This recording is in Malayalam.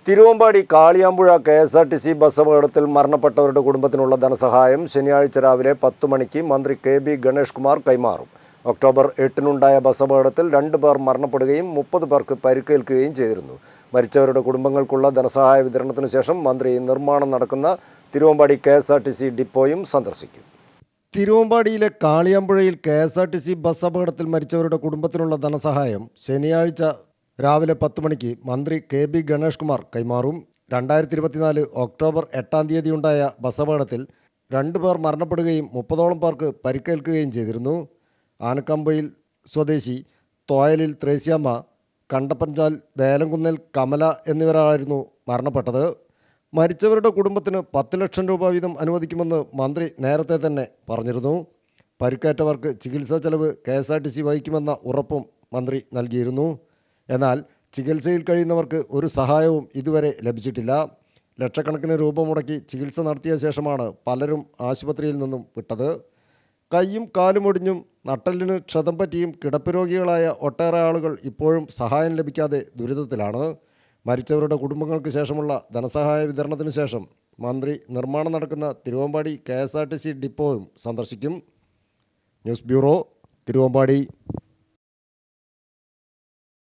തിരുവമ്പാടി കാളിയാമ്പുഴ KSRTC ബസ് അപകടത്തിൽ മരണപ്പെട്ടവരുടെ കുടുംബത്തിനുള്ള ധനസഹായം ശനിയാഴ്ച രാവിലെ 10 മണിക്ക് മന്ത്രി KB ഗണേഷ് കുമാർ കൈമാറും. ഒക്ടോബർ 8-നുണ്ടായ ബസ് അപകടത്തിൽ 2 പേർ മരണപ്പെടുകയും 30 പേർക്ക് പരിക്കേൽക്കുകയും ചെയ്തിരുന്നു. മരിച്ചവരുടെ കുടുംബങ്ങൾക്കുള്ള ധനസഹായ വിതരണത്തിന് ശേഷം മന്ത്രി നിർമ്മാണം നടക്കുന്ന തിരുവമ്പാടി KSRTC ഡിപ്പോയും സന്ദർശിക്കും. തിരുവമ്പാടിയിലെ കാളിയാമ്പുഴയിൽ KSRTC ബസ് അപകടത്തിൽ മരിച്ചവരുടെ കുടുംബത്തിനുള്ള ധനസഹായം ശനിയാഴ്ച രാവിലെ 10 മണിക്ക് മന്ത്രി KB ഗണേഷ് കുമാർ കൈമാറും. 2024 ഒക്ടോബർ 8-ാം തീയതി ഉണ്ടായ ബസ് അപകടത്തിൽ 2 പേർ മരണപ്പെടുകയും 30ഓളം പേർക്ക് പരിക്കേൽക്കുകയും ചെയ്തിരുന്നു. ആനക്കമ്പയിൽ സ്വദേശി തോയലിൽ ത്രേസ്യാമ്മ, കണ്ടപ്പൻചാൽ വേലംകുന്നേൽ കമല എന്നിവരായിരുന്നു മരണപ്പെട്ടത്. മരിച്ചവരുടെ കുടുംബത്തിന് 10 ലക്ഷം രൂപ വീതം അനുവദിക്കുമെന്ന് മന്ത്രി നേരത്തെ തന്നെ പറഞ്ഞിരുന്നു. പരിക്കേറ്റവർക്ക് ചികിത്സാ ചെലവ് KSRTC വഹിക്കുമെന്ന ഉറപ്പും മന്ത്രി നൽകിയിരുന്നു. എന്നാൽ ചികിത്സയിൽ കഴിയുന്നവർക്ക് ഒരു സഹായവും ഇതുവരെ ലഭിച്ചിട്ടില്ല. ലക്ഷക്കണക്കിന് രൂപ മുടക്കി ചികിത്സ നടത്തിയ ശേഷമാണ് പലരും ആശുപത്രിയിൽ നിന്നും വിട്ടത്. കൈയും കാലും ഒടിഞ്ഞും നട്ടെല്ലിന് ക്ഷതം പറ്റിയും കിടപ്പ് രോഗികളായ ഒട്ടേറെ ആളുകൾ ഇപ്പോഴും സഹായം ലഭിക്കാതെ ദുരിതത്തിലാണ്. മരിച്ചവരുടെ കുടുംബങ്ങൾക്ക് ശേഷമുള്ള ധനസഹായ വിതരണത്തിന് ശേഷം മന്ത്രി നിർമ്മാണം നടക്കുന്ന തിരുവമ്പാടി KSRTC ഡിപ്പോയും സന്ദർശിക്കും. News bureau, Thiruvambady.